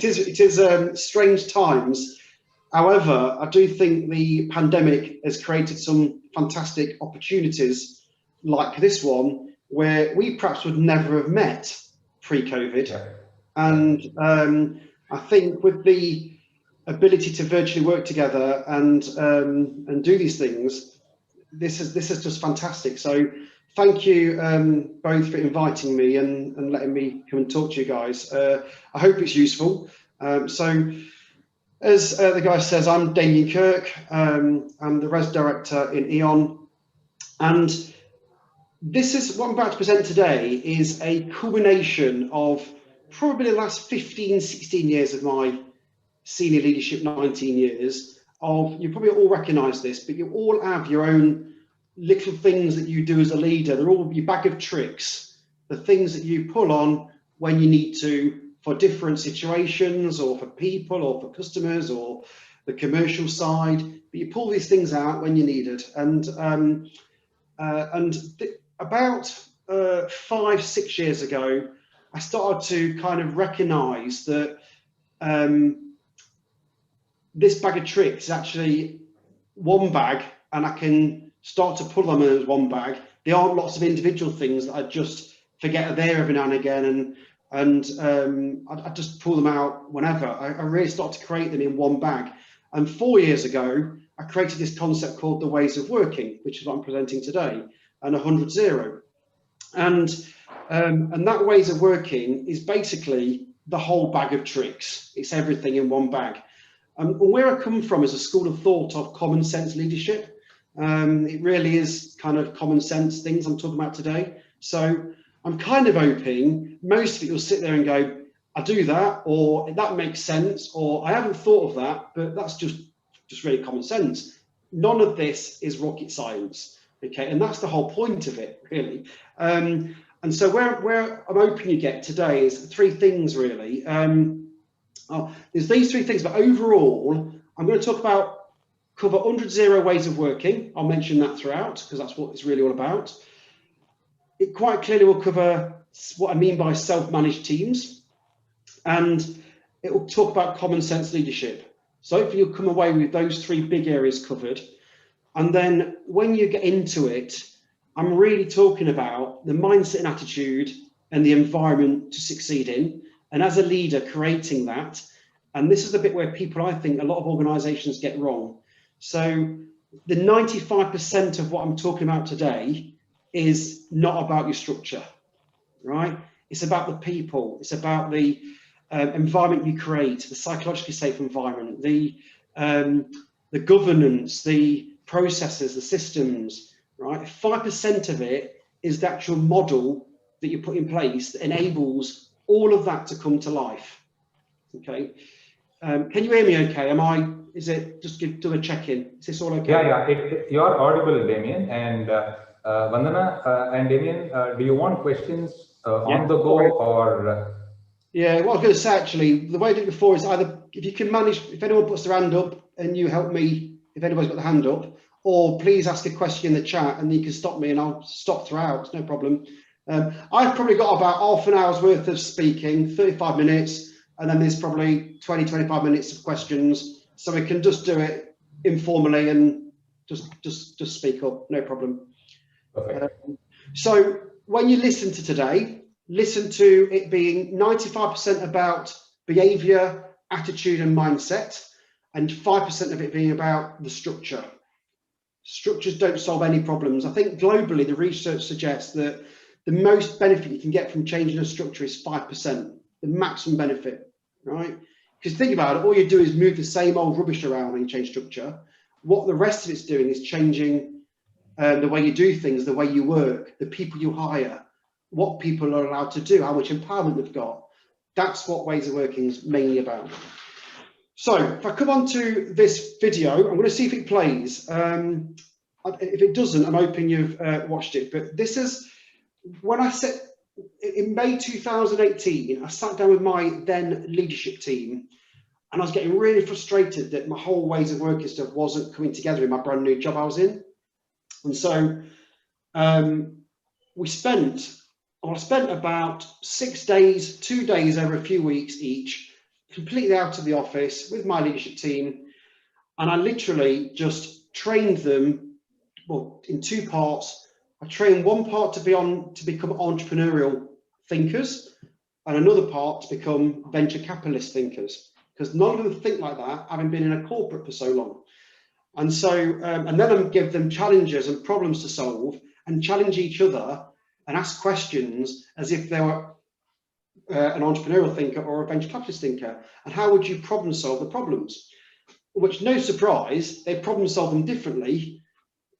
it is strange times. However, I do think the pandemic has created some fantastic opportunities like this one, where we perhaps would never have met pre-COVID. Yeah. And I think with the ability to virtually work together and do these things, this is just fantastic. So thank you both for inviting me and letting me come and talk to you guys. I hope it's useful. So as the guy says, I'm Damian Kirk. I'm the Res Director in E.ON. And this is what I'm about to present today is a culmination of probably the last 15, 16 years of my senior leadership, 19 years of, you probably all recognize this, but you all have your own little things that you do as a leader. They're all your bag of tricks, the things that you pull on when you need to for different situations or for people or for customers or the commercial side, but you pull these things out when you need it. And about 5-6 years ago, I started to kind of recognize that this bag of tricks is actually one bag, and I can start to pull them as one bag. There aren't lots of individual things that I just forget are there every now and again, and I just pull them out whenever. I really start to create them in one bag. And 4 years ago, I created this concept called the ways of working, which is what I'm presenting today, and 100-0. And that ways of working is basically the whole bag of tricks. It's everything in one bag. And where I come from is a school of thought of common sense leadership. It really is kind of common sense things I'm talking about today. So I'm kind of hoping most of it will sit there and go, I do that, or that makes sense, or I haven't thought of that, but that's just really common sense. None of this is rocket science, okay? And that's the whole point of it, really. And so where I'm hoping you get today is three things, really. There's these three things, but overall, I'm going to cover 100-0 ways of working. I'll mention that throughout, because that's what it's really all about. It quite clearly will cover what I mean by self-managed teams, and it will talk about common sense leadership. So hopefully you'll come away with those three big areas covered. And then when you get into it, I'm really talking about the mindset and attitude and the environment to succeed in. And as a leader, creating that. And this is the bit where people, I think, a lot of organizations get wrong. So the 95% of what I'm talking about today is not about your structure, right? It's about the people. It's about the environment you create, the psychologically safe environment, the governance, the processes, the systems, right? 5% of it is the actual model that you put in place that enables all of that to come to life. Okay. Can you hear me okay? Is it just do a check-in? Is this all okay? Yeah, you're audible, Damian. And Vandana and Damian, do you want questions on the go or? Yeah, what I was going to say actually, the way I did it before is either if you can manage, if anyone puts their hand up and you help me, if anybody's got the hand up, or please ask a question in the chat and you can stop me and I'll stop throughout, no problem. I've probably got about half an hour's worth of speaking, 35 minutes, and then there's probably 20-25 minutes of questions. So we can just do it informally and just speak up, no problem. Okay. So when you listen to today, listen to it being 95% about behavior, attitude and mindset, and 5% of it being about the structure. Structures don't solve any problems. I think globally, the research suggests that the most benefit you can get from changing a structure is 5%, the maximum benefit, right? Because think about it, all you do is move the same old rubbish around when you change structure. What the rest of it's doing is changing the way you do things, the way you work, the people you hire, what people are allowed to do, how much empowerment they've got. That's what ways of working is mainly about. So if I come on to this video, I'm going to see if it plays. If it doesn't, I'm hoping you've watched it. But this is when I said in May 2018, I sat down with my then leadership team, and I was getting really frustrated that my whole ways of working stuff wasn't coming together in my brand new job I was in. And so I spent about 6 days, 2 days over a few weeks each, completely out of the office with my leadership team, and I literally just trained them, well, in two parts. I trained one part to become entrepreneurial thinkers, and another part to become venture capitalist thinkers, because none of them think like that, having been in a corporate for so long. And so, and then I give them challenges and problems to solve, and challenge each other and ask questions as if they were an entrepreneurial thinker or a venture capitalist thinker. And how would you problem solve the problems? Which, no surprise, they problem solve them differently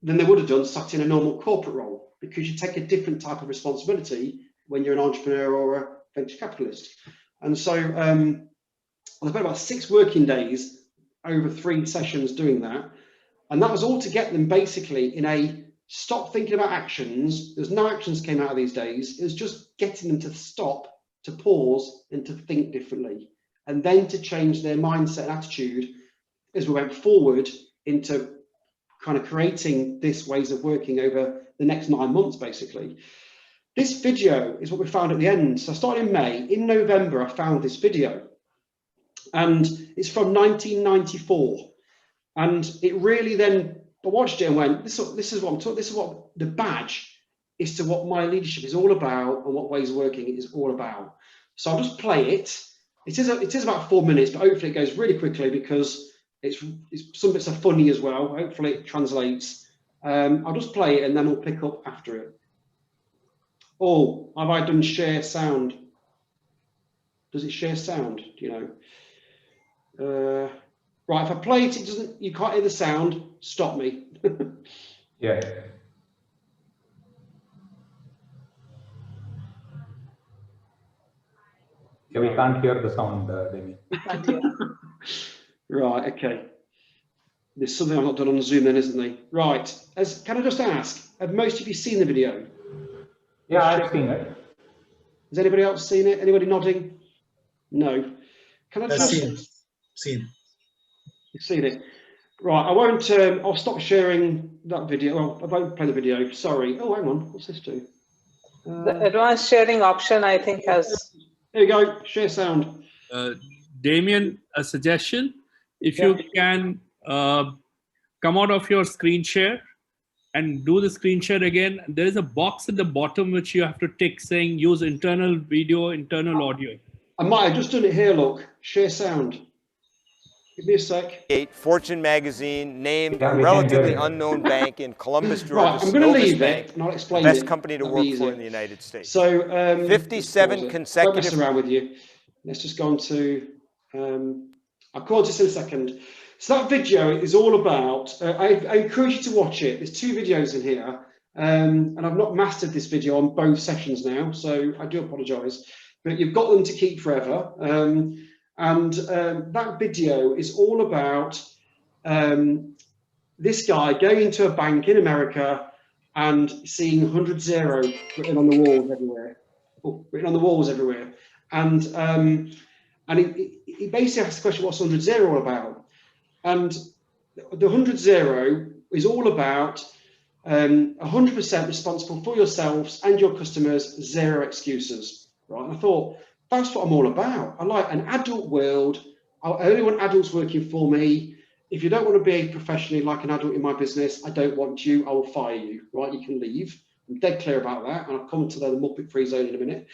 than they would have done sat in a normal corporate role, because you take a different type of responsibility when you're an entrepreneur or a venture capitalist. And so I spent about 6 working days over 3 sessions doing that. And that was all to get them basically in a stop thinking about actions. There's no actions came out of these days. It was just getting them to stop, to pause, and to think differently, and then to change their mindset and attitude as we went forward into kind of creating this ways of working over the next 9 months, basically. This video is what we found at the end. So I started in May. In November, I found this video, and it's from 1994. And it really then, I watched it and went, this is what I'm talking, this is what the badge is to what my leadership is all about and what ways of working is all about. So I'll just play it. It is about 4 minutes, but hopefully it goes really quickly, because it's some bits are funny as well. Hopefully it translates. I'll just play it and then we'll pick up after it. Oh, have I done share sound? Does it share sound? Do you know? Right, if I play it, you can't hear the sound, stop me. Yeah. Yeah, we can't hear the sound, Damian. Right, okay. There's something I've not done on Zoom then, isn't there? Right, can I just ask, have most of you seen the video? Yeah, I've seen it. Has anybody else seen it? Anybody nodding? No. Can I just... Seen. You've seen it. Right, I won't, I'll stop sharing that video. Well, I won't play the video, sorry. Oh, hang on, what's this do? The advanced sharing option, I think, has... There you go, share sound. Damian, a suggestion. If you can come out of your screen share and do the screen share again, there is a box at the bottom which you have to tick saying use internal video, internal audio. I might have just done it here, look, share sound. Give me a sec. Fortune magazine named a relatively unknown bank in Columbus, Georgia. Right, I'm going to leave it and I'll explain best it. company to work for in the United States. So 57 consecutive. Don't mess around with you. Let's just go on to. I'll call this in a second. So that video is all about. I encourage you to watch it. There's 2 videos in here, and I've not mastered this video on both sessions now, so I do apologise. But you've got them to keep forever. That video is all about this guy going into a bank in America and seeing 100 written on the walls everywhere. And he basically asks the question, what's 100 all about? And the 100 is all about 100% responsible for yourselves and your customers, 0 excuses. Right? And I thought, that's what I'm all about. I like an adult world. I only want adults working for me. If you don't want to be professionally like an adult in my business, I don't want you. I will fire you. Right? You can leave. I'm dead clear about that. And I'll come to the Muppet free zone in a minute.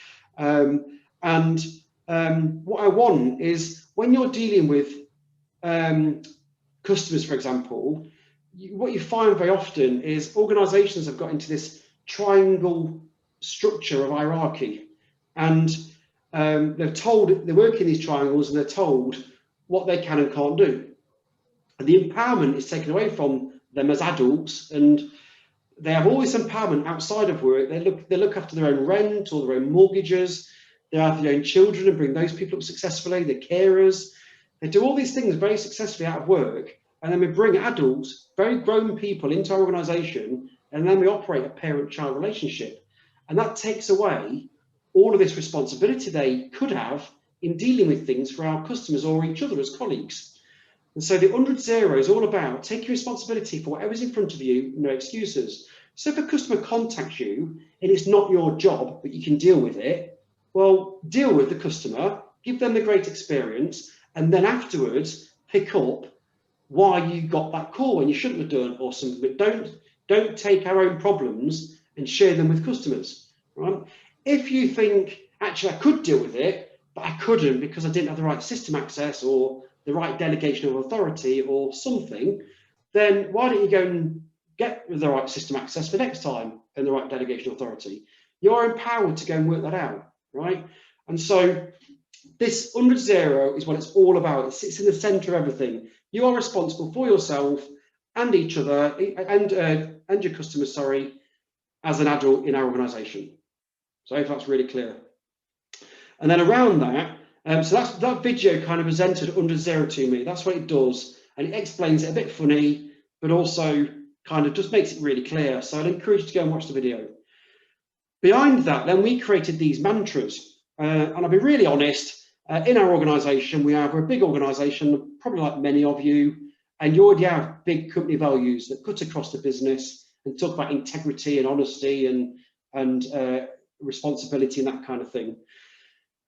What I want is when you're dealing with customers, for example, what you find very often is organizations have got into this triangle structure of hierarchy, and they're told, they work in these triangles and they're told what they can and can't do. And the empowerment is taken away from them as adults, and they have all this empowerment outside of work. They look after their own rent or their own mortgages. They have their own children and bring those people up successfully. They're carers. They do all these things very successfully out of work. And then we bring adults, very grown people into our organization, and then we operate a parent-child relationship. And that takes away all of this responsibility they could have in dealing with things for our customers or each other as colleagues. And so the 100 is all about taking responsibility for whatever's in front of you, no excuses. So if a customer contacts you and it's not your job, but you can deal with it, well, deal with the customer, give them the great experience, and then afterwards pick up why you got that call and you shouldn't have done or something. But don't take our own problems and share them with customers, right? If you think, actually, I could deal with it, but I couldn't because I didn't have the right system access or the right delegation of authority or something, then why don't you go and get the right system access for next time and the right delegation authority? You're empowered to go and work that out, right? And so this 100-0 is what it's all about. It sits in the center of everything. You are responsible for yourself and each other and your customers, sorry, as an adult in our organization. So I hope that's really clear. And then around that, so that video kind of presented 100-0 to me. That's what it does. And it explains it a bit funny, but also kind of just makes it really clear. So I'd encourage you to go and watch the video. Behind that, then we created these mantras. And I'll be really honest, in our organization, we're a big organization, probably like many of you, and you already have big company values that cut across the business and talk about integrity and honesty and responsibility and that kind of thing.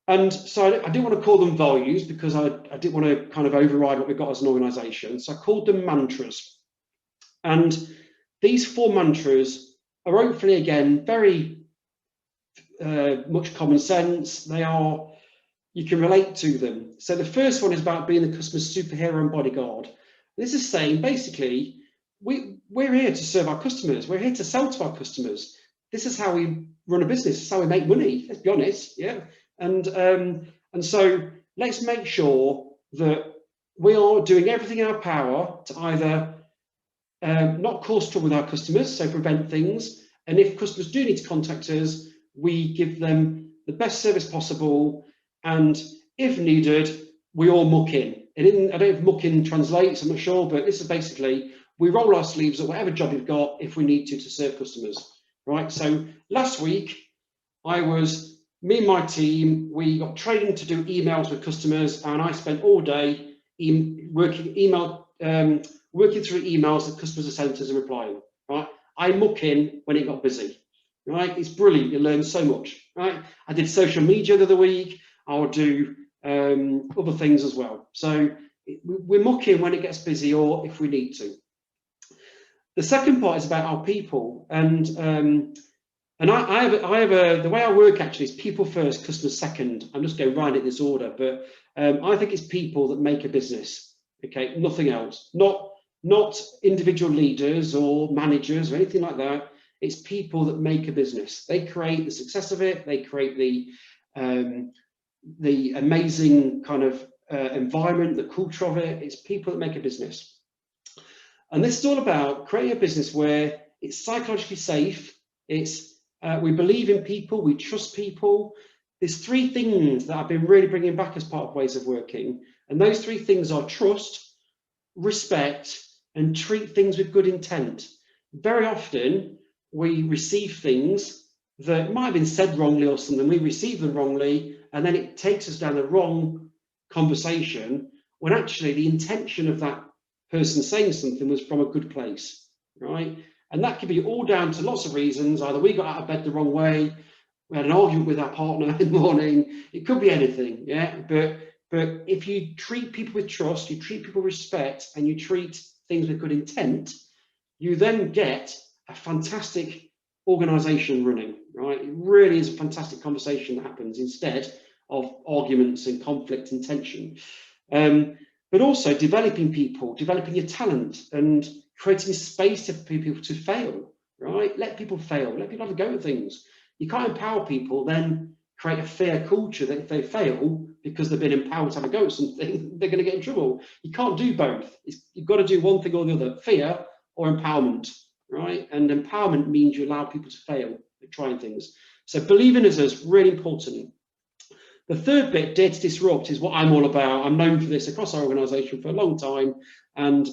And so I didn't want to call them values because I didn't want to kind of override what we've got as an organization. So I called them mantras. And these 4 mantras are hopefully, again, very much common sense. You can relate to them. So the first one is about being the customer's superhero and bodyguard. This is saying basically we're here to serve our customers. We're here to sell to our customers. This is how we run a business. This is how we make money. Let's be honest, yeah. And so let's make sure that we are doing everything in our power to either not cause trouble with our customers, so prevent things, and if customers do need to contact us, we give them the best service possible, and if needed, we all muck in. I don't know if muck in translates, I'm not sure, but this is basically, we roll our sleeves at whatever job you've got if we need to serve customers, right? So last week, me and my team, we got training to do emails with customers, and I spent all day working through emails that customers have sent us and replying, right? I muck in when it got busy, right? It's brilliant, you learn so much, right? I did social media the other week, I'll do other things as well. So we muck in when it gets busy or if we need to. The second part is about our people, and I have the way I work actually is people first, customers second. I'm just going right in this order, but I think it's people that make a business. Okay, nothing else. Not individual leaders or managers or anything like that. It's people that make a business. They create the success of it. They create the amazing kind of environment, the culture of it. It's people that make a business. And this is all about creating a business where it's psychologically safe. It's we believe in people, we trust people. There's 3 things that I've been really bringing back as part of ways of working. And those 3 things are trust, respect, and treat things with good intent. Very often we receive things that might have been said wrongly or something, we receive them wrongly, and then it takes us down the wrong conversation when actually the intention of that person saying something was from a good place, right? And that could be all down to lots of reasons. Either we got out of bed the wrong way, we had an argument with our partner in the morning, it could be anything, yeah? But if you treat people with trust, you treat people with respect, and you treat things with good intent, you then get a fantastic organization running, right? It really is a fantastic conversation that happens instead of arguments and conflict and tension. But also developing people, developing your talent, and creating space for people to fail, right? Let people fail, let people have a go at things. You can't empower people, then create a fair culture that if they fail because they've been empowered to have a go at something, they're going to get in trouble. You can't do both. You've got to do one thing or the other, fear or empowerment, right? And empowerment means you allow people to fail at trying things. So believing us is really important. The third bit, dare to disrupt, is what I'm all about. I'm known for this across our organisation for a long time, and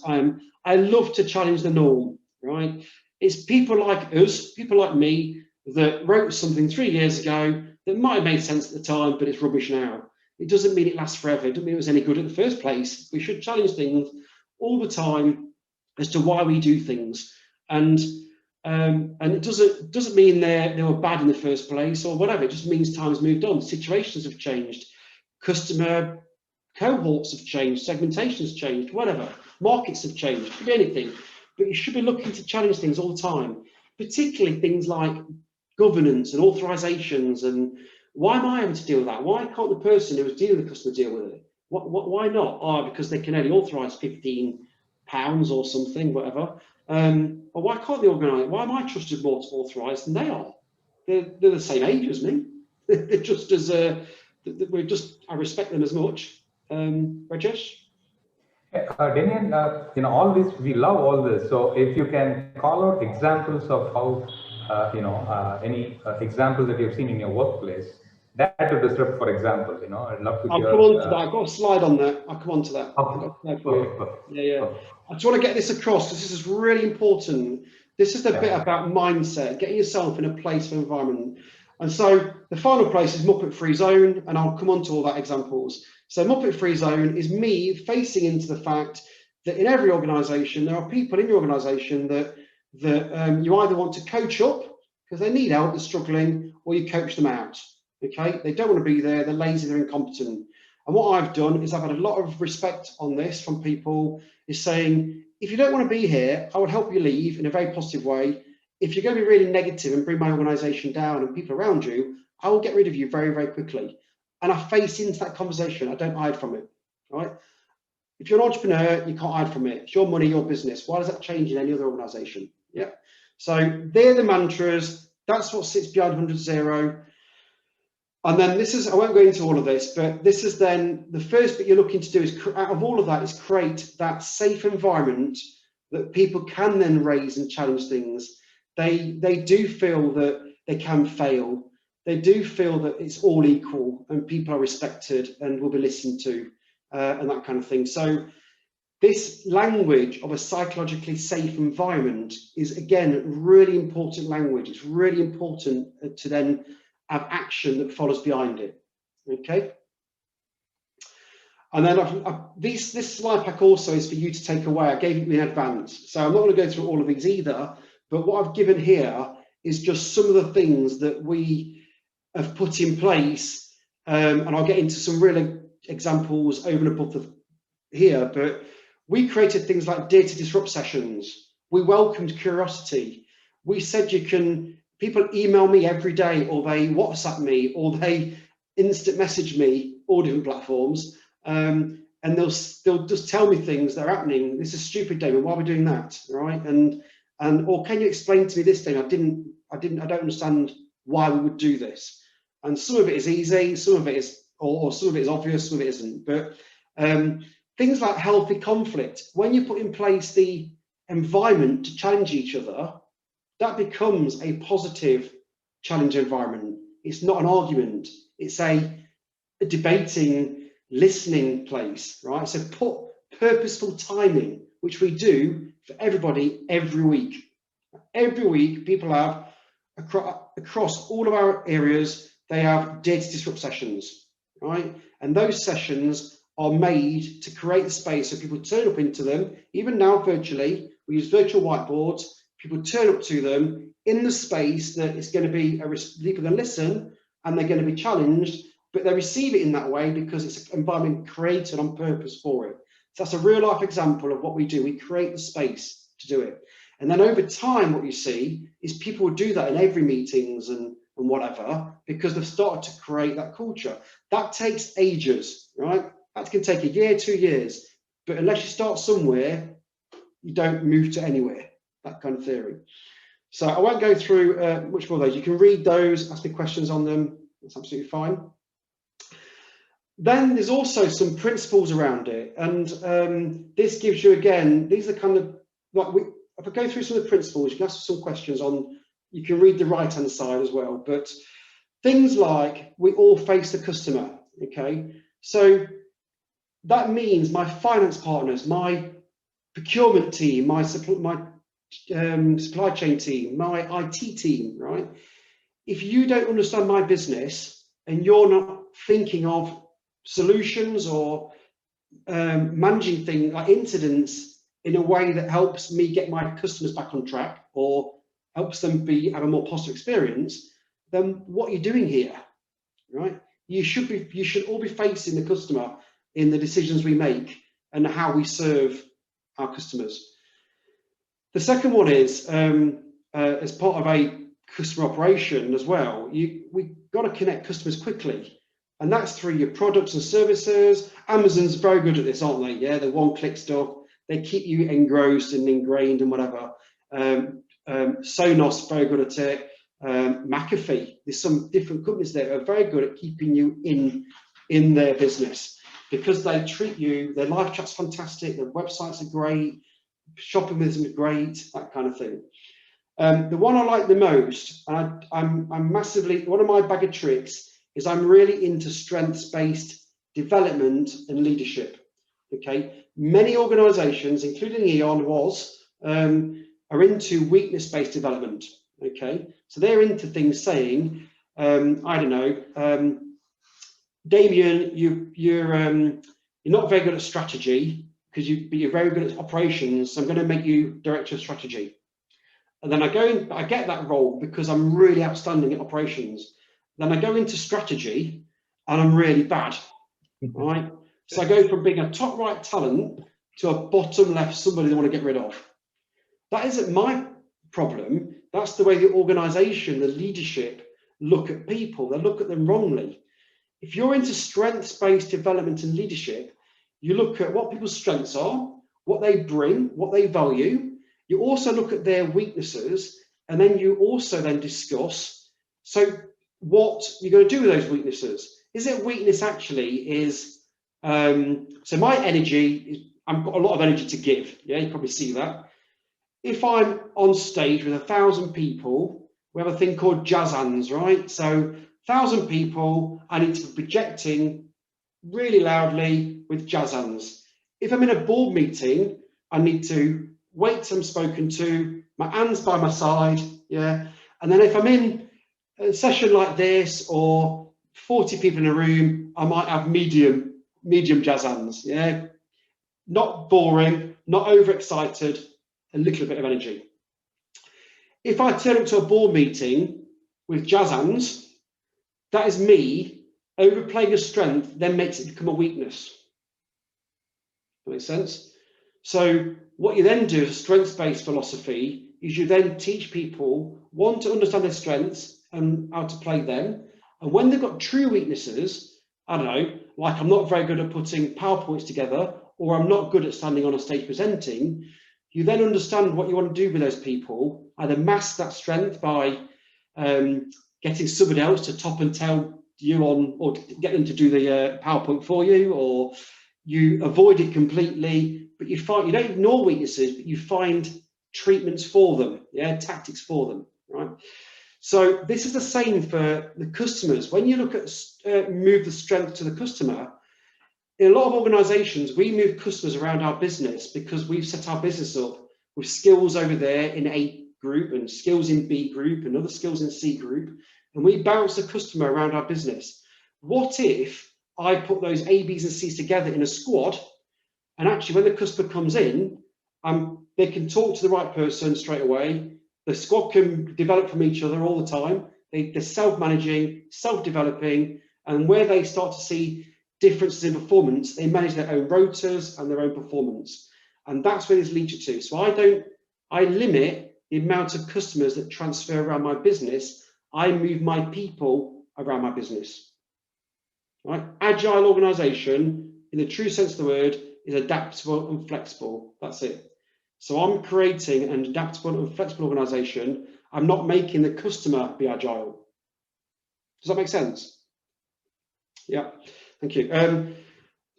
I love to challenge the norm, right? It's people like us, people like me, that wrote something 3 years ago that might have made sense at the time, but it's rubbish now. It doesn't mean it lasts forever. It doesn't mean it was any good in the first place. We should challenge things all the time as to why we do things, and it doesn't mean they were bad in the first place or whatever. It just means time's moved on, situations have changed. customer cohorts have changed, segmentation's changed, whatever, markets have changed, it could be anything. But you should be looking to challenge things all the time, particularly things like governance and authorizations and why am I having to deal with that? Why can't the person who is dealing with the customer deal with it? Why not? Oh, because they can only authorize £15 or something, whatever. Or why can't they organise? Why am I trusted more to authorise than they are? They're the same age as me. They're just as I respect them as much. Rajesh? Damian, all this, we love all this. So if you can call out examples of how, any examples that you've seen in your workplace, that to disrupt, for example, I'd love to hear. I'll come on to that. I've got a slide on that. I'll come on to that. Okay. Perfect. Yeah. I just want to get this across because this is really important. This is the bit about mindset, getting yourself in a place of environment. And so the final place is Muppet Free Zone, and I'll come on to all that examples. So Muppet Free Zone is me facing into the fact that in every organisation, there are people in your organisation that you either want to coach up because they need help, they're struggling, or you coach them out. Okay, they don't want to be there, they're lazy, they're incompetent. And what I've done is I've had a lot of respect on this from people, is saying, if you don't want to be here, I will help you leave in a very positive way. If you're going to be really negative and bring my organisation down and people around you, I will get rid of you very, very quickly. And I face into that conversation. I don't hide from it, right? If you're an entrepreneur, you can't hide from it. It's your money, your business. Why does that change in any other organisation? Yeah. So they're the mantras. That's what sits behind 100-0. And then this is, I won't go into all of this, but this is then the first bit you're looking to do is, out of all of that, is create that safe environment that people can then raise and challenge things. They do feel that they can fail. They do feel that it's all equal and people are respected and will be listened to and that kind of thing. So this language of a psychologically safe environment is, again, really important language. It's really important to then have action that follows behind it. Okay. And then this slide pack also is for you to take away. I gave it in advance, so I'm not going to go through all of these either. But what I've given here is just some of the things that we have put in place, and I'll get into some real examples over and above here. But we created things like dare to disrupt sessions. We welcomed curiosity. We said people email me every day, or they WhatsApp me, or they instant message me, all different platforms, and they'll just tell me things that are happening. This is stupid, Damian. Why are we doing that, right? Or can you explain to me this thing? I don't understand why we would do this. And some of it is easy, some of it is, or some of it is obvious, some of it isn't. But things like healthy conflict, when you put in place the environment to challenge each other, that becomes a positive challenge environment. It's not an argument. It's a debating, listening place, right? So put purposeful timing, which we do for everybody every week. Every week, people have, across all of our areas, they have dare to disrupt sessions, right? And those sessions are made to create the space so people turn up into them. Even now, virtually, we use virtual whiteboards. People turn up to them in the space that it's going to be, people are going to listen and they're going to be challenged, but they receive it in that way because it's an environment created on purpose for it. So that's a real life example of what we do. We create the space to do it. And then over time, what you see is people do that in every meetings and whatever, because they've started to create that culture. That takes ages, right? That can take a year, 2 years, but unless you start somewhere, you don't move to anywhere. That kind of theory. So I won't go through much more of those. You can read those, ask me questions on them. That's absolutely fine. Then there's also some principles around it. And this gives you, again, these are kind of, like if I go through some of the principles, you can ask some questions on, you can read the right-hand side as well. But things like, we all face the customer, okay? So that means my finance partners, my procurement team, my supply chain team, my IT team, right? If you don't understand my business and you're not thinking of solutions or managing things like incidents in a way that helps me get my customers back on track or helps them have a more positive experience, then what are you doing here, right? you should all be facing the customer in the decisions we make and how we serve our customers. The second one is, as part of a customer operation as well, we've got to connect customers quickly. And that's through your products and services. Amazon's very good at this, aren't they? Yeah, the one-click stuff. They keep you engrossed and ingrained and whatever. Sonos, very good at it. McAfee, there's some different companies there that are very good at keeping you in their business because they treat you, their live chat's fantastic, their websites are great, shopping with them is great, that kind of thing. The one I like the most, and I'm massively, one of my bag of tricks is I'm really into strengths-based development and leadership. Okay, many organizations, including Eon are into weakness-based development. Okay, so they're into things saying, I don't know, Damian, you're not very good at strategy but you're very good at operations. So I'm going to make you director of strategy. And then I get that role because I'm really outstanding at operations. Then I go into strategy and I'm really bad, right? So I go from being a top right talent to a bottom left somebody they want to get rid of. That isn't my problem. That's the way the organization, the leadership look at people. They look at them wrongly. If you're into strengths-based development and leadership, you look at what people's strengths are, what they bring, what they value. You also look at their weaknesses, and then you also then discuss, so what you're going to do with those weaknesses. Is it weakness actually is, so my energy, I've got a lot of energy to give. Yeah, you probably see that. If I'm on stage with 1,000 people, we have a thing called jazz hands, right? So 1,000 people, I need to be projecting really loudly with jazz hands. If I'm in a board meeting, I need to wait till I'm spoken to, my hands by my side, yeah. And then if I'm in a session like this or 40 people in a room, I might have medium jazz hands, yeah. Not boring, not overexcited, a little bit of energy. If I turn up to a board meeting with jazz hands, that is me overplaying a strength, then makes it become a weakness. That makes sense? So what you then do is a strengths-based philosophy is you then teach people, one, to understand their strengths and how to play them. And when they've got true weaknesses, I don't know, like I'm not very good at putting PowerPoints together, or I'm not good at standing on a stage presenting, you then understand what you want to do with those people, either mask that strength by getting somebody else to top and tail you on, or get them to do the PowerPoint for you, or you avoid it completely, but you don't ignore weaknesses, but you find treatments for them, yeah, tactics for them, right? So this is the same for the customers. When you look at move the strength to the customer, in a lot of organizations, we move customers around our business because we've set our business up with skills over there in A group and skills in B group and other skills in C group, and we bounce the customer around our business. What if I put those A, Bs and Cs together in a squad, and actually when the customer comes in, they can talk to the right person straight away. The squad can develop from each other all the time. They're self-managing, self-developing, and where they start to see differences in performance, they manage their own rotas and their own performance. And that's where this leads you to. So I limit the amount of customers that transfer around my business. I move my people around my business. Right? Agile organization, in the true sense of the word, is adaptable and flexible. That's it. So I'm creating an adaptable and flexible organization. I'm not making the customer be agile. Does that make sense? Yeah. Thank you.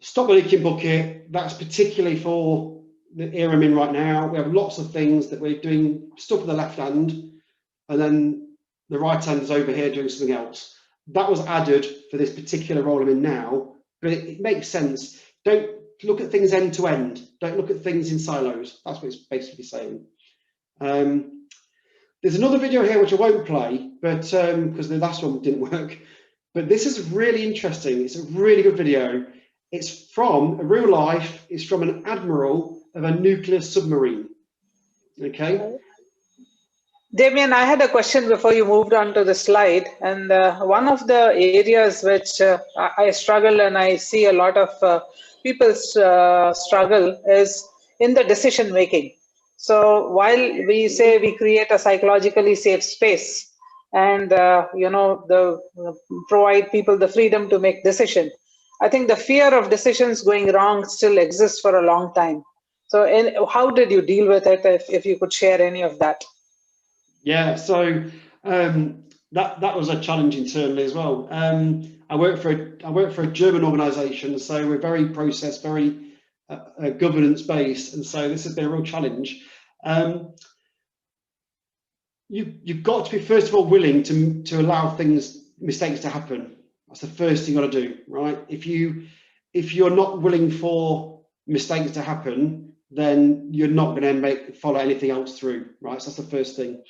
Stop the leaking bucket. That's particularly for the era I'm in right now. We have lots of things that we're doing stuff with the left hand, and then the right hand is over here doing something else. That was added for this particular role I'm in now, but it makes sense. Don't look at things end to end. Don't look at things in silos. That's what it's basically saying. There's another video here which I won't play, but because the last one didn't work. But this is really interesting. It's a really good video. It's from a real life. It's from an admiral of a nuclear submarine. Okay. Damian, I had a question before you moved on to the slide. And one of the areas which I struggle and I see a lot of people struggle is in the decision making. So while we say we create a psychologically safe space and provide people the freedom to make decision, I think the fear of decisions going wrong still exists for a long time. So how did you deal with it, if you could share any of that? Yeah, so that was a challenge internally as well. I work for a German organisation, so we're very process, very governance based, and so this has been a real challenge. You've got to be, first of all, willing to allow mistakes to happen. That's the first thing you got to do, right? If you're not willing for mistakes to happen, then you're not going to follow anything else through, right? So that's the first thing.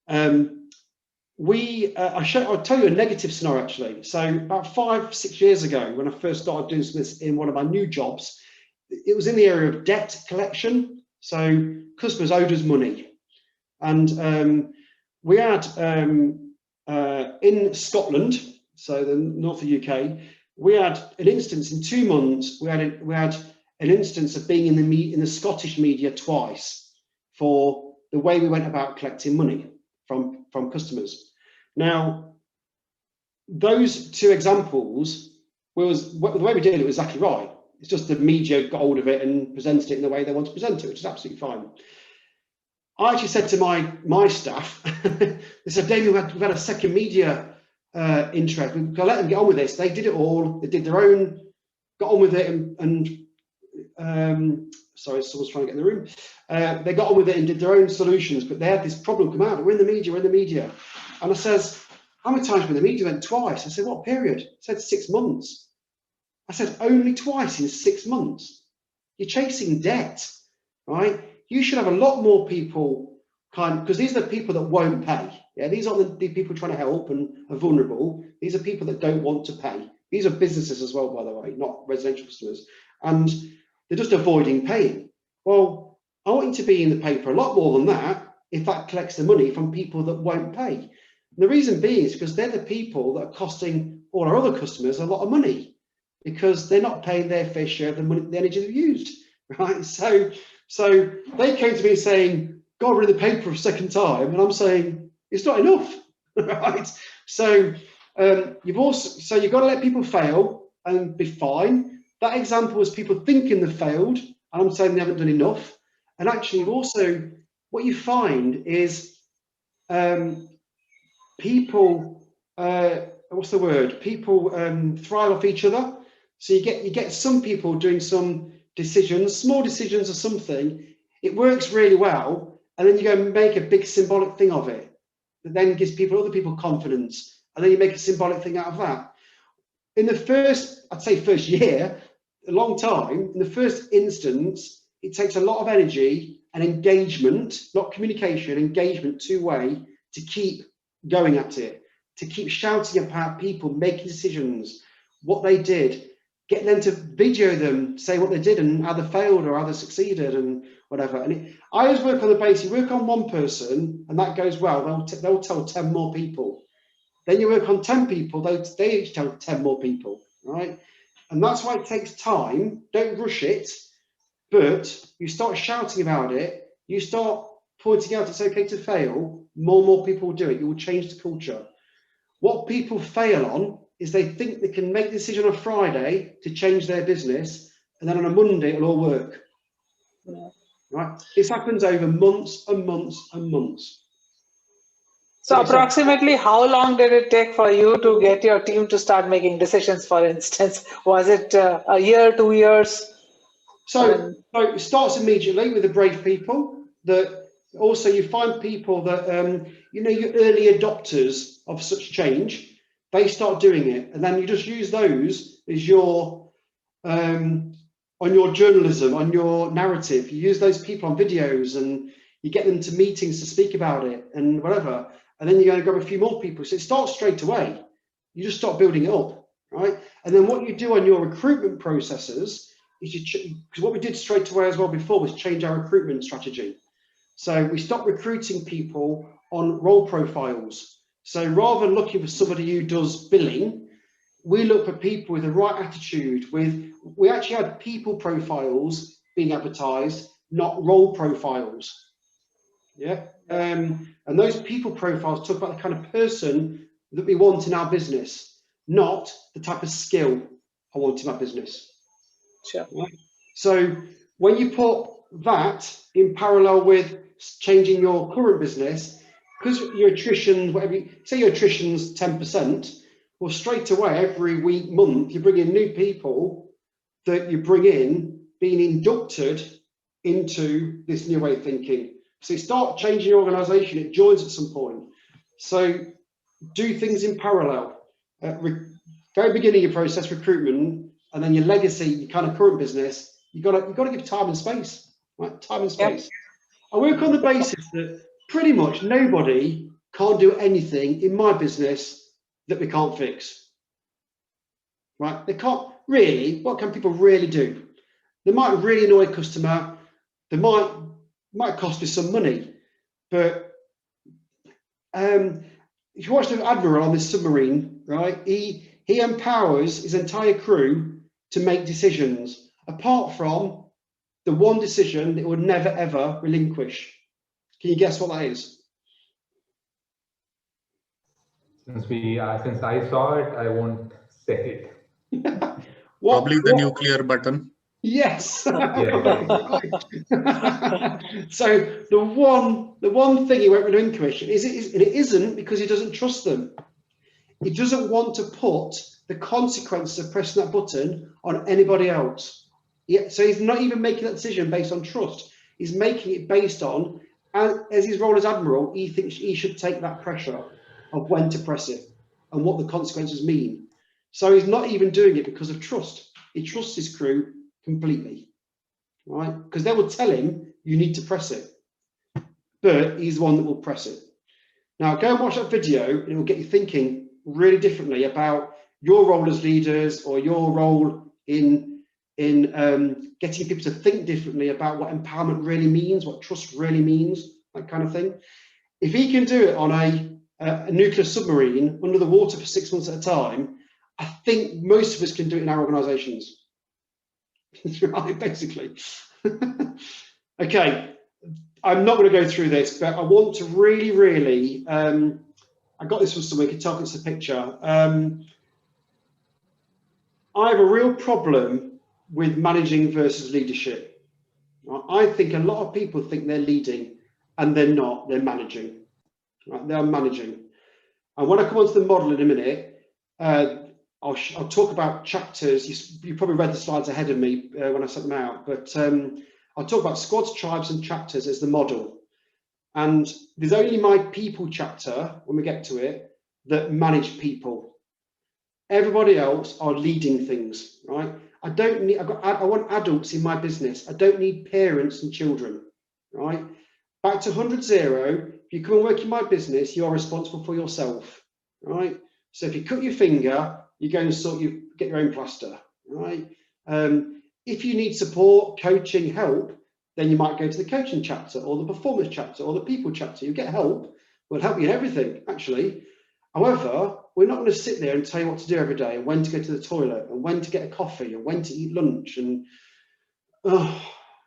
I'll tell you a negative scenario actually. So about 5-6 years ago, when I first started doing this in one of my new jobs, it was in the area of debt collection. So customers owed us money, and we had in Scotland, so the north of the UK, we had an instance in 2 months. We had an instance of being in the Scottish media twice for the way we went about collecting money from customers. Now, those two examples the way we did it was exactly right. It's just the media got hold of it and presented it in the way they want to present it, which is absolutely fine. I actually said to my staff, they said, Damian, we've had a second media interest. We've got to let them get on with this. They did it all. They did their own, got on with it, and sorry, someone's trying to get in the room. They got on with it and did their own solutions, but they had this problem come out. We're in the media. And I says, how many times were in the media? Went twice. I said, what period? I said 6 months. I said, only twice in 6 months. You're chasing debt, right? You should have a lot more people, because these are the people that won't pay. Yeah, these aren't the people trying to help and are vulnerable. These are people that don't want to pay. These are businesses as well, by the way, not residential customers. And they're just avoiding paying. Well, I want you to be in the paper a lot more than that if that collects the money from people that won't pay. And the reason being is because they're the people that are costing all our other customers a lot of money, because they're not paying their fair share of the money, the energy they've used, right? So they came to me saying, God, we're in the paper a second time, and I'm saying it's not enough, right? So you've got to let people fail and be fine. That example was people thinking they failed, and I'm saying they haven't done enough. And actually, also, what you find is people, what's the word? People thrive off each other. So you get some people doing some decisions, small decisions or something. It works really well, and then you go and make a big symbolic thing of it. That then gives other people confidence, and then you make a symbolic thing out of that. In the first year, a long time, in the first instance, it takes a lot of energy and engagement, not communication, engagement, two-way, to keep going at it, to keep shouting about people making decisions, what they did, get them to video them, say what they did and how they failed or how they succeeded and whatever. And I always work on the basis, you work on one person and that goes well, they'll tell 10 more people. Then you work on 10 people, they each tell 10 more people, right? And that's why it takes time. Don't rush it, but you start shouting about it, you start pointing out it's okay to fail, more and more people will do it. You will change the culture. What people fail on is they think they can make a decision on a Friday to change their business, and then on a Monday it'll all work. Yeah. Right? This happens over months and months and months. So approximately how long did it take for you to get your team to start making decisions, for instance? Was it a year, 2 years? So it starts immediately with the brave people. That also you find people that, your early adopters of such change, they start doing it. And then you just use those as your, on your journalism, on your narrative. You use those people on videos and you get them to meetings to speak about it and whatever. And then you're going to grab a few more people. So it starts straight away. You just start building it up, right? And then what you do on your recruitment processes is because what we did straight away as well before was change our recruitment strategy. So we stopped recruiting people on role profiles. So rather than looking for somebody who does billing, we look for people with the right attitude. We actually had people profiles being advertised, not role profiles. Yeah, and those people profiles talk about the kind of person that we want in our business, not the type of skill I want in my business. Sure. Right? So when you put that in parallel with changing your current business, because your attrition, whatever, say your attrition's 10%, well, straight away, every week, month, you bring in new people that you bring in being inducted into this new way of thinking. So you start changing your organization, it joins at some point. So do things in parallel. Very beginning of your process, recruitment, and then your legacy, your kind of current business, you got to give time and space, right? Time and space. I work on the basis that pretty much nobody can't do anything in my business that we can't fix, right? They can't really. What can people really do? They might really annoy a customer. They might cost you some money, but if you watch the Admiral on this submarine, right, he empowers his entire crew to make decisions, apart from the one decision that he would never ever relinquish. Can you guess what that is? Since I saw it, I won't say it. Probably the nuclear button. Yes. So Yeah. the one thing he won't relinquish and it isn't because he doesn't trust them. He doesn't want to put the consequences of pressing that button on anybody else. So he's not even making that decision based on trust. He's making it based on, as his role as Admiral, he thinks he should take that pressure of when to press it and what the consequences mean. So he's not even doing it because of trust. He trusts his crew completely, right? Because they will tell him, you need to press it. But he's the one that will press it. Now, go and watch that video, and it will get you thinking really differently about your role as leaders or your role in getting people to think differently about what empowerment really means, what trust really means, that kind of thing. If he can do it on a nuclear submarine under the water for 6 months at a time, I think most of us can do it in our organizations. Right, basically. Okay, I'm not going to go through this, but I want to really, I got this from somewhere, you can tell it's a picture. I have a real problem with managing versus leadership. I think a lot of people think they're leading and they're not, they're managing. Right? They're managing. And when I come onto the model in a minute, I'll talk about chapters. You probably read the slides ahead of me when I sent them out, but I'll talk about squads, tribes, and chapters as the model. And there's only my people chapter, when we get to it, that manage people. Everybody else are leading things, right? I want adults in my business. I don't need parents and children, right? Back to 100-0, if you come and work in my business, you are responsible for yourself, right? So if you cut your finger, you go and get your own plaster, right? If you need support, coaching, help, then you might go to the coaching chapter or the performance chapter or the people chapter. You get help. We'll help you in everything, actually. However, we're not going to sit there and tell you what to do every day and when to go to the toilet and when to get a coffee and when to eat lunch and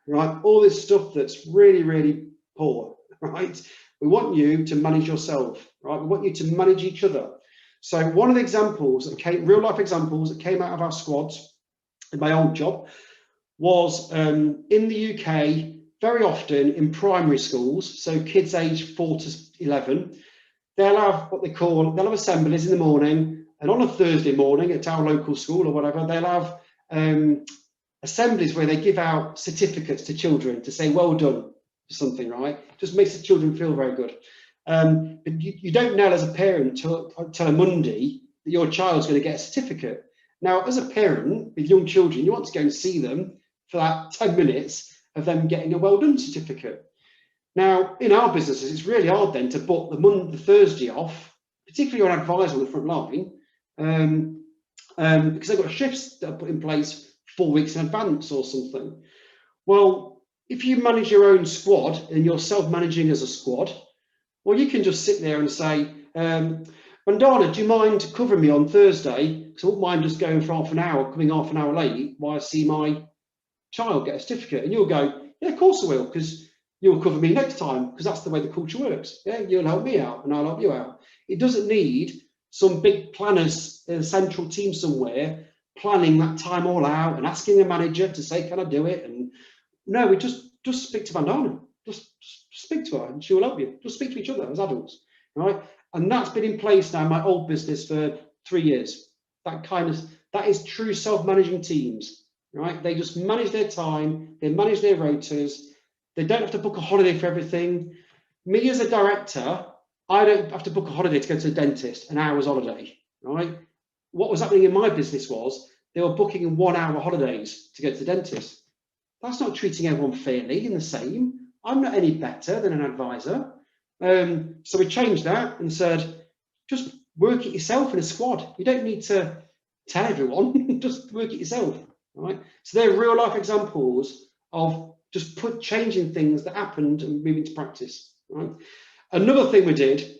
right, all this stuff that's really, really poor, right? We want you to manage yourself, right? We want you to manage each other. So one of the examples that came, real life examples that came out of our squads in my old job was in the UK, very often in primary schools, so kids aged 4 to 11, they'll have they'll have assemblies in the morning, and on a Thursday morning at our local school or whatever, they'll have assemblies where they give out certificates to children to say, well done, for something, right? Just makes the children feel very good. But you don't know as a parent till a Monday that your child's going to get a certificate. Now, as a parent with young children, you want to go and see them for that 10 minutes of them getting a well done certificate. Now, in our businesses, it's really hard then to book the Thursday off, particularly on advisor on the front line, because they've got shifts that are put in place 4 weeks in advance or something. Well, if you manage your own squad and you're self-managing as a squad, Or you can just sit there and say, Mandana, do you mind covering me on Thursday? Because I wouldn't mind just going for half an hour, coming half an hour late while I see my child get a certificate. And you'll go, yeah, of course I will, because you'll cover me next time, because that's the way the culture works. Yeah, you'll help me out and I'll help you out. It doesn't need some big planners in a central team somewhere planning that time all out and asking the manager to say, can I do it? And no, we just speak to Mandana. Just speak to her and she will help you. Just speak to each other as adults, right? And that's been in place now in my old business for 3 years. That is true self-managing teams, right? They just manage their time, they manage their rotas, they don't have to book a holiday for everything. Me as a director, I don't have to book a holiday to go to the dentist, an hour's holiday, right? What was happening in my business was they were booking in 1 hour holidays to go to the dentist. That's not treating everyone fairly and the same. I'm not any better than an advisor. So we changed that and said, just work it yourself in a squad. You don't need to tell everyone, just work it yourself, right? So they're real life examples of just changing things that happened and moving to practice, right? Another thing we did,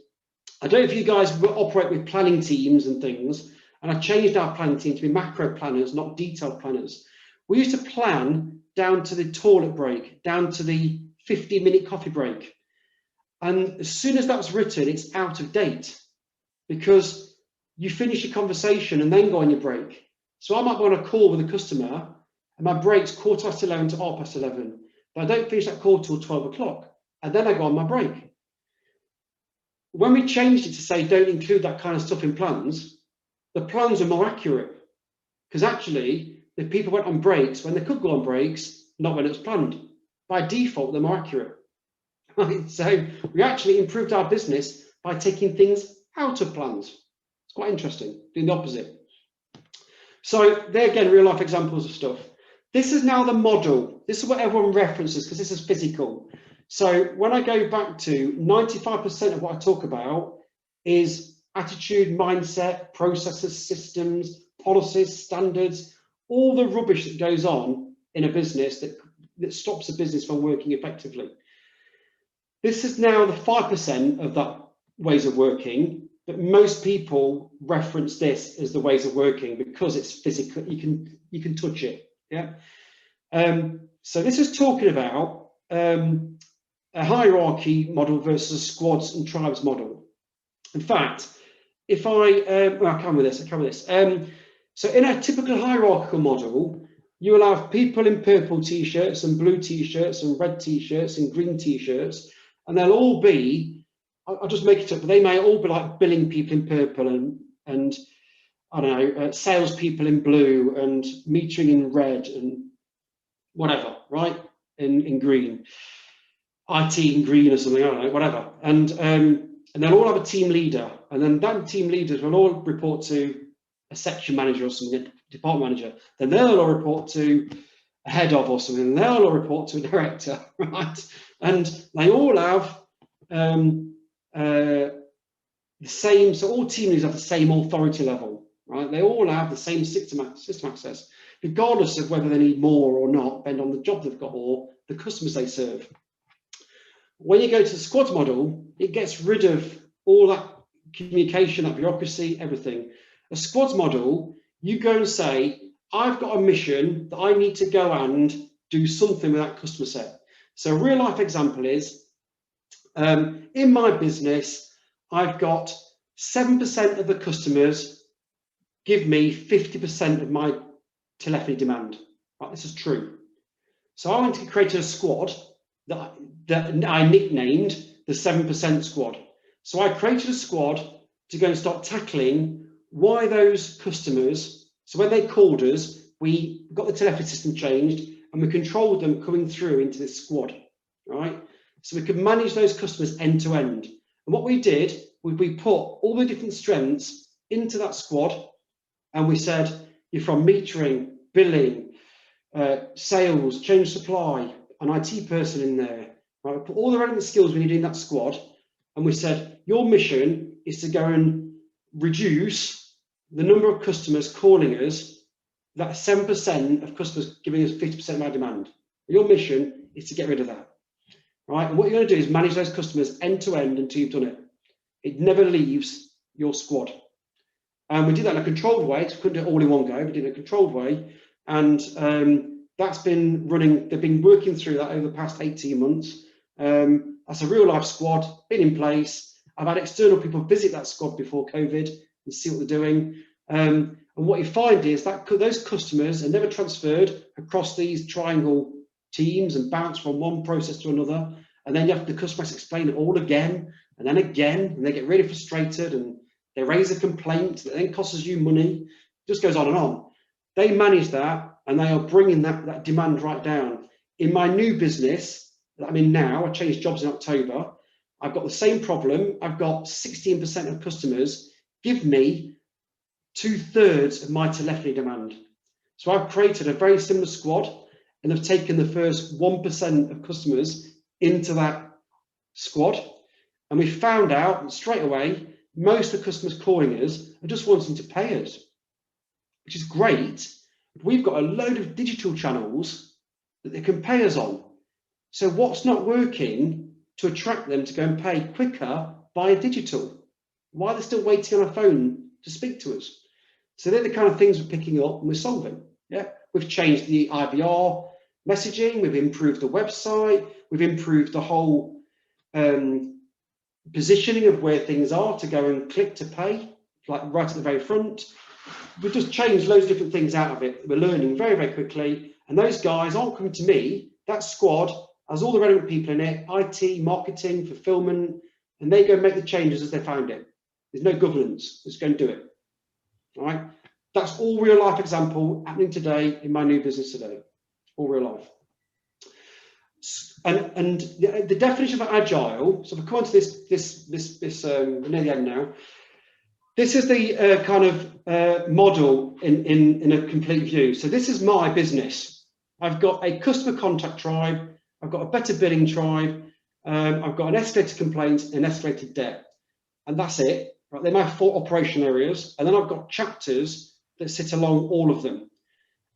I don't know if you guys operate with planning teams and things, and I changed our planning team to be macro planners, not detailed planners. We used to plan down to the toilet break, down to the 15-minute coffee break. And as soon as that's written, it's out of date because you finish your conversation and then go on your break. So I might be on a call with a customer and my break's 11:15 to 11:30, but I don't finish that call till 12 o'clock. And then I go on my break. When we changed it to say don't include that kind of stuff in plans, the plans are more accurate because actually the people went on breaks when they could go on breaks, not when it was planned. By default, they're more accurate. Right? So we actually improved our business by taking things out of plans. It's quite interesting, doing the opposite. So they're again real life examples of stuff. This is now the model. This is what everyone references because this is physical. So when I go back to 95% of what I talk about is attitude, mindset, processes, systems, policies, standards, all the rubbish that goes on in a business that stops a business from working effectively. This is now the 5% of that ways of working, but most people reference this as the ways of working because it's physical. You can touch it. Yeah. So this is talking about a hierarchy model versus a squads and tribes model. In fact, if I come with this. So in a typical hierarchical model, you will have people in purple t-shirts and blue t-shirts and red t-shirts and green t-shirts, and they'll all be, I'll just make it up, but they may all be like billing people in purple and I don't know, salespeople in blue and metering in red and whatever, right? In green, IT in green or something, I don't know, whatever. And they'll all have a team leader, and then that team leaders will all report to a section manager or something, a department manager. Then they'll all report to a head of or something, and they'll all report to a director, right? And they all have the same, so all team leaders have the same authority level, right? They all have the same system access, regardless of whether they need more or not, depending on the job they've got or the customers they serve. When you go to the squad model, it gets rid of all that communication, that bureaucracy, everything. A squads model, you go and say, I've got a mission that I need to go and do something with that customer set. So a real life example is, in my business, I've got 7% of the customers give me 50% of my telephony demand. Right, this is true. So I went to create a squad that I nicknamed the 7% squad. So I created a squad to go and start tackling why those customers, so when they called us, we got the telephony system changed and we controlled them coming through into this squad, right? So we could manage those customers end to end. And what we did was we put all the different strengths into that squad and we said, you're from metering, billing, sales, change supply, an IT person in there, right? We put all the relevant skills we need in that squad and we said, your mission is to go and reduce the number of customers calling us, that 7% of customers giving us 50% of our demand. Your mission is to get rid of that. right? And what you're going to do is manage those customers end to end until you've done it. It never leaves your squad. And we did that in a controlled way, because we couldn't do it all in one go. We did it in a controlled way. And that's been running, they've been working through that over the past 18 months. That's a real life squad, been in place. I've had external people visit that squad before COVID and see what they're doing. And what you find is that those customers are never transferred across these triangle teams and bounce from one process to another. And then you have the customers explain it all again, and they get really frustrated and they raise a complaint that then costs you money. It just goes on and on. They manage that, and they are bringing that demand right down. In my new business that I'm in now, I changed jobs in October. I've got the same problem. I've got 16% of customers give me 2/3 of my telephony demand. So I've created a very similar squad, and they've taken the first 1% of customers into that squad. And we found out straight away, most of the customers calling us are just wanting to pay us, which is great. We've got a load of digital channels that they can pay us on. So what's not working to attract them to go and pay quicker via digital? Why are they still waiting on a phone to speak to us? So they're the kind of things we're picking up and we're solving. Yeah, we've changed the IVR messaging, we've improved the website, we've improved the whole positioning of where things are to go and click to pay, like right at the very front. We've just changed loads of different things out of it. We're learning very, very quickly. And those guys aren't coming to me. That squad has all the relevant people in it, IT, marketing, fulfillment, and they go and make the changes as they find it. There's no governance. Just go and do it. All right. That's all real life example happening today in my new business today. All real life. And the definition of agile. So if I come on to this near the end now. This is the kind of model in a complete view. So this is my business. I've got a customer contact tribe. I've got a better billing tribe. I've got an escalated complaints and escalated debt. And that's it. Right? They're my 4 operation areas. And then I've got chapters that sit along all of them.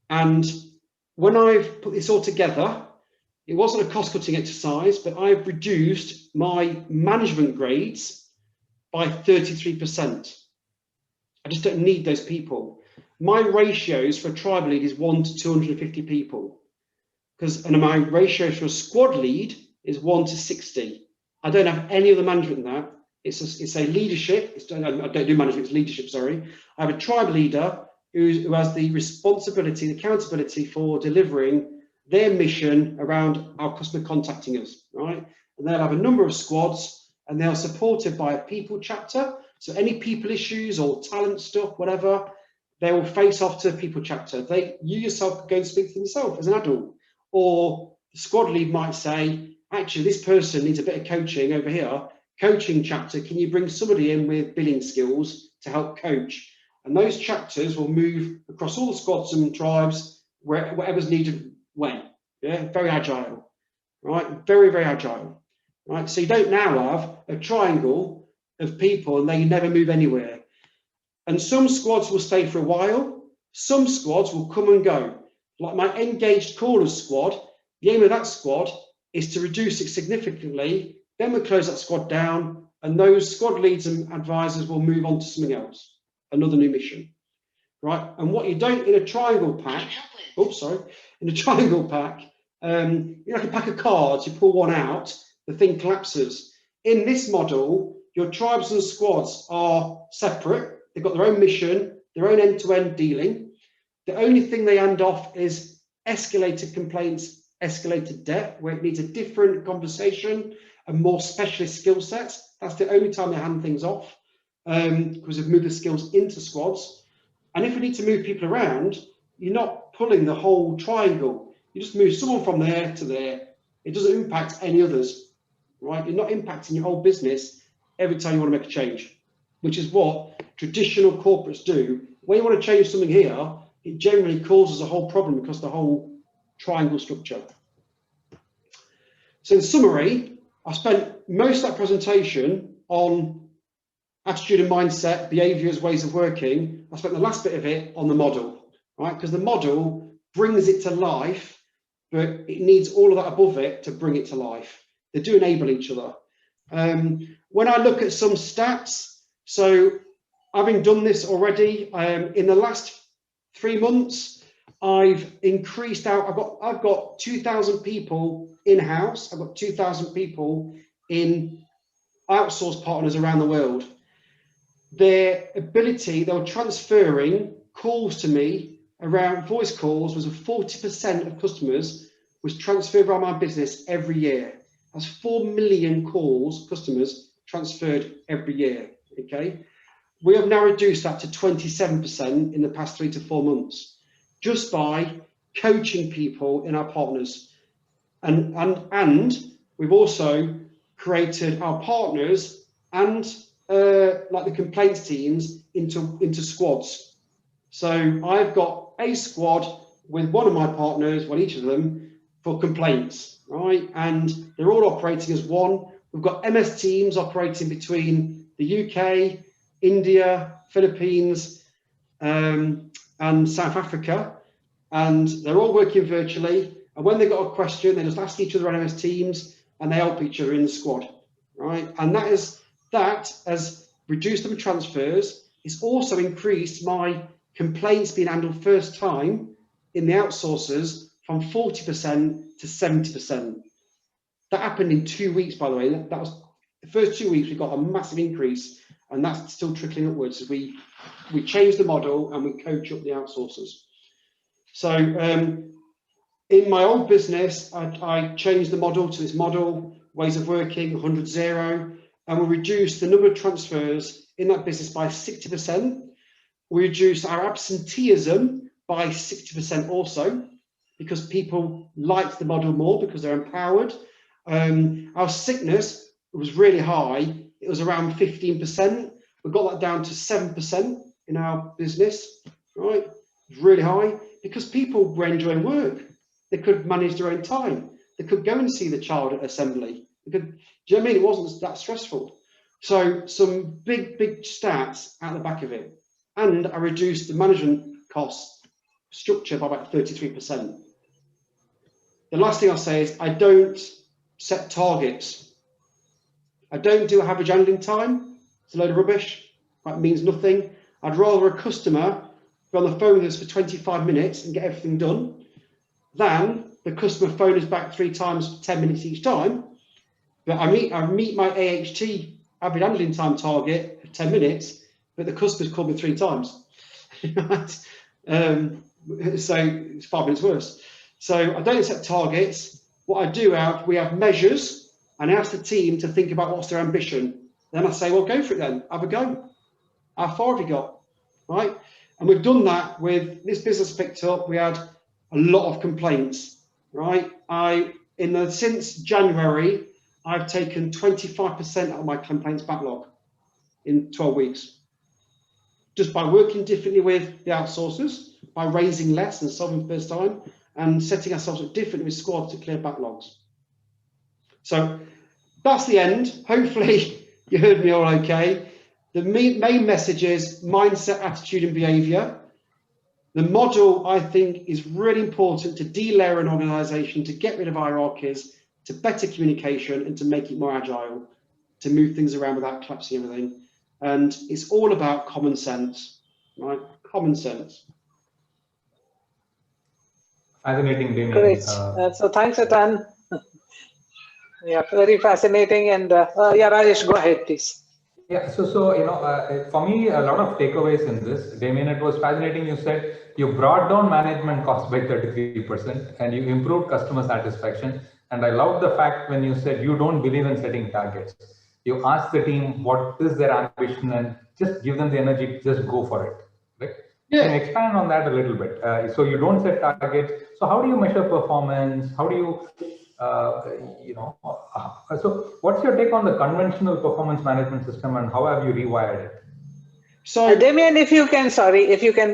And when I've put this all together, it wasn't a cost-cutting exercise, but I've reduced my management grades by 33%. I just don't need those people. My ratios for a tribe lead is 1 to 250 people. And my ratios for a squad lead is 1 to 60. I don't have any other management than that. It's a leadership. I don't do management, it's leadership, sorry. I have a tribe leader who has the responsibility, the accountability for delivering their mission around our customer contacting us, right? And they'll have a number of squads, and they're supported by a people chapter. So any people issues or talent stuff, whatever, they will face off to a people chapter. You yourself go and speak to them yourself as an adult. Or the squad lead might say, actually, this person needs a bit of coaching over here. Coaching chapter, can you bring somebody in with billing skills to help coach? And those chapters will move across all the squads and tribes, whatever's needed when. Yeah, very agile, right? Very, very agile, right? So you don't now have a triangle of people and they never move anywhere. And some squads will stay for a while. Some squads will come and go. Like my engaged callers squad, the aim of that squad is to reduce it significantly. Then we'll close that squad down, and those squad leads and advisors will move on to something else, another new mission, right? And what you don't in a triangle pack, in a triangle pack, you're like a pack of cards, you pull one out, the thing collapses. In this model, your tribes and squads are separate. They've got their own mission, their own end-to-end dealing. The only thing they hand off is escalated complaints, escalated debt, where it needs a different conversation and more specialist skill sets. That's the only time they hand things off, because they've moved the skills into squads. And if we need to move people around, you're not pulling the whole triangle. You just move someone from there to there. It doesn't impact any others, right? You're not impacting your whole business every time you want to make a change, which is what traditional corporates do. When you want to change something here, it generally causes a whole problem because of the whole triangle structure. So in summary, I spent most of that presentation on attitude and mindset, behaviors, ways of working. I spent the last bit of it on the model, right? Because the model brings it to life, but it needs all of that above it to bring it to life. They do enable each other. When I look at some stats, so having done this already, in the last 3 months, I've increased out. I've got 2,000 people in-house. I've got 2,000 people in outsourced partners around the world. Their ability, they were transferring calls to me around voice calls, was 40% of customers was transferred around my business every year. That's 4 million calls, customers transferred every year. Okay, we have now reduced that to 27% in the past 3 to 4 months, just by coaching people in our partners. And we've also created our partners and like the complaints teams into squads. So I've got a squad with one of my partners, well, each of them, for complaints, right? And they're all operating as one. We've got MS teams operating between the UK, India, Philippines, and South Africa, and they're all working virtually. And when they've got a question, they just ask each other on MS Teams, and they help each other in the squad, right? And that has reduced the transfers. It's also increased my complaints being handled first time in the outsourcers from 40% to 70%. That happened in 2 weeks, by the way. That was the first 2 weeks. We got a massive increase, and that's still trickling upwards as we change the model and we coach up the outsourcers. So in my old business, I changed the model to this model, ways of working, 100-0, and we reduced the number of transfers in that business by 60%. We reduced our absenteeism by 60% also, because people liked the model more because they're empowered. Our sickness was really high. It was around 15%. We got that down to 7% in our business, right? It was really high because people were enjoying work. They could manage their own time. They could go and see the child at assembly. They could, do you know what I mean? It wasn't that stressful. So some big stats out the back of it. And I reduced the management cost structure by about 33%. The last thing I'll say is I don't set targets. I don't do average handling time. It's a load of rubbish. That means nothing. I'd rather a customer be on the phone with us for 25 minutes and get everything done than the customer phone us back 3 times for 10 minutes each time. But I meet my AHT average handling time target of 10 minutes, but the customer's called me 3 times. So it's 5 minutes worse. So I don't set targets. What I do we have measures, and I ask the team to think about what's their ambition. Then I say, well, go for it then, have a go. How far have you got, right? And we've done that with this business picked up. We had a lot of complaints, right? Since January, I've taken 25% of my complaints backlog in 12 weeks. Just by working differently with the outsourcers, by raising less and solving first time, and setting ourselves up differently with squads to clear backlogs. So that's the end. Hopefully you heard me all okay. The main message is mindset, attitude, and behavior. The model, I think, is really important to de-layer an organization, to get rid of hierarchies, to better communication, and to make it more agile, to move things around without collapsing everything. And it's all about common sense, right? Common sense. Fascinating, Damian. Great. So thanks a ton. Yeah, very fascinating. And yeah, Rajesh, go ahead, please. Yeah, so for me, a lot of takeaways in this. Damian, it was fascinating. You said you brought down management costs by 33% and you improved customer satisfaction. And I love the fact when you said you don't believe in setting targets. You ask the team what is their ambition and just give them the energy to just go for it, right? Yeah. Can you expand on that a little bit? So you don't set targets. So how do you measure performance? How do you, so what's your take on the conventional performance management system and how have you rewired it? So Damian, if you can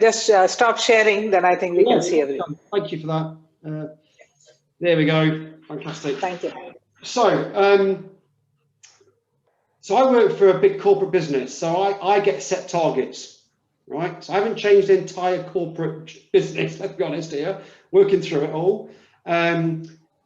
just stop sharing, then I think we can see everything. Thank you for that. There we go. Fantastic. Thank you. So, so I work for a big corporate business, so I get set targets, right? So I haven't changed the entire corporate business, let's be honest here, working through it all.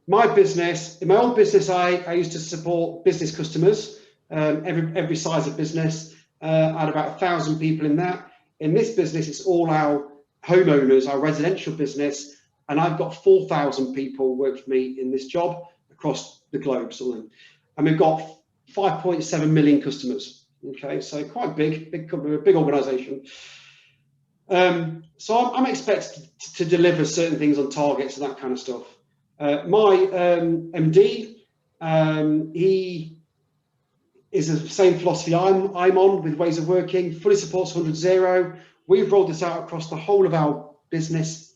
my business, in my old business, I used to support business customers, every size of business. I had about 1,000 people in that. In this business, it's all our homeowners, our residential business, and I've got 4,000 people work for me in this job across the globe. And we've got 5.7 million customers. Okay, so quite big company, a big organisation. So I'm expected to deliver certain things on targets and that kind of stuff. My MD, he is the same philosophy I'm on with ways of working, fully supports 100-0. We've rolled this out across the whole of our business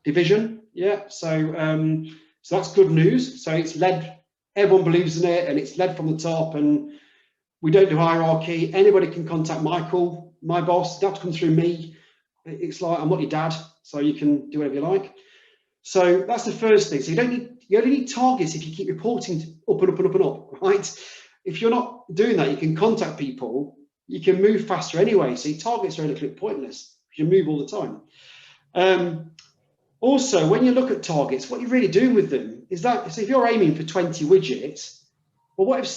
division. Yeah, so that's good news. So it's led, everyone believes in it, and it's led from the top, and we don't do hierarchy. Anybody can contact Michael, my boss. They have to come through me. It's like, I'm not your dad, so you can do whatever you like. So that's the first thing. So you only need targets if you keep reporting up and up and up and up, right? If you're not doing that, you can contact people, you can move faster anyway. So your targets are a little bit pointless because you move all the time. Also, when you look at targets, what you're really doing with them is that, so if you're aiming for 20 widgets, well, what if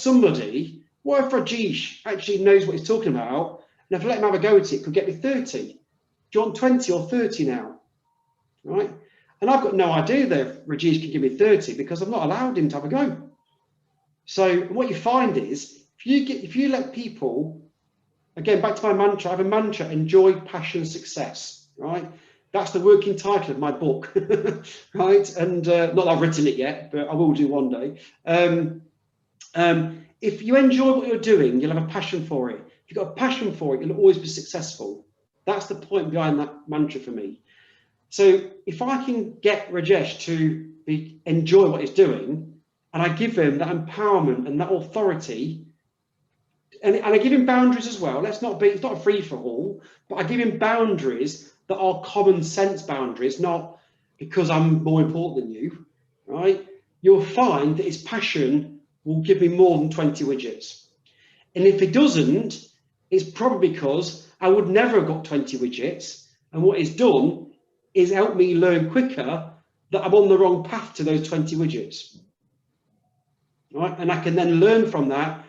Rajesh actually knows what he's talking about, and if I let him have a go at it, could get me 30. Do you want 20 or 30 now? Right? And I've got no idea that Rajesh can give me 30 because I've not allowed him to have a go. So what you find is, if you let people, again, back to my mantra, I have a mantra: enjoy, passion, success, right? That's the working title of my book, right? And not that I've written it yet, but I will do one day. If you enjoy what you're doing, you'll have a passion for it. If you've got a passion for it, you'll always be successful. That's the point behind that mantra for me. So if I can get Rajesh to enjoy what he's doing, and I give him that empowerment and that authority, and I give him boundaries as well. It's not a free for all, but I give him boundaries that are common sense boundaries, not because I'm more important than you, right? You'll find that his passion will give me more than 20 widgets. And if it doesn't, it's probably because I would never have got 20 widgets. And what it's done is help me learn quicker that I'm on the wrong path to those 20 widgets. Right? And I can then learn from that